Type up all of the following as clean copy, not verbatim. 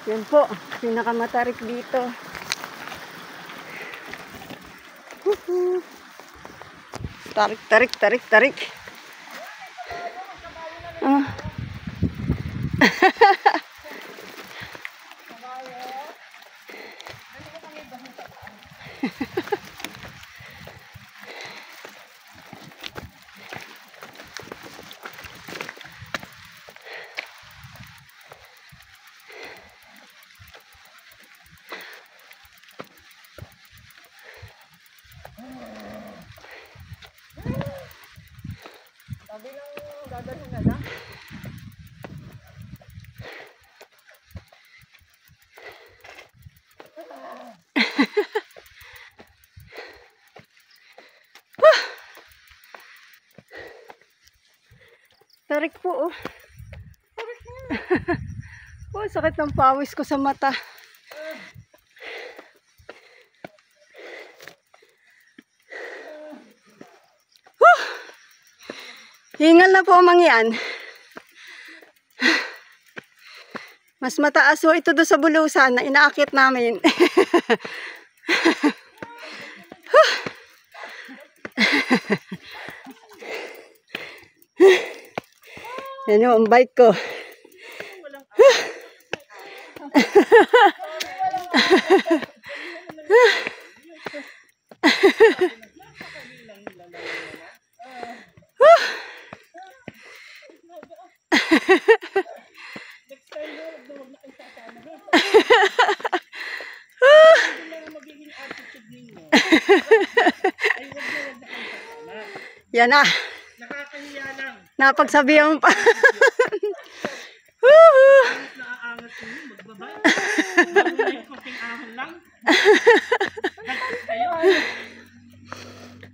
Yan po, pinakamatarik dito. Tarik, tarik, tarik, tarik. Ah. Sabi lang dadalhin na lang. Tarik po, oh. Oh, sakit ng pawis ko sa mata. Hingal na po ang yan. Mas mataas ho ito doon sa bulusan na inaakit namin. Yan o, ang bike ko. Yan na. Nakakahiya lang. Napagsabihan pa. Naaangat ko yun, magbaba. Bago yung konting ahon lang. Kayo.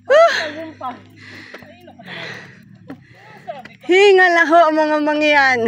Ayun pa. Ayun ako naman. Hingal na ho ang mga mangyan.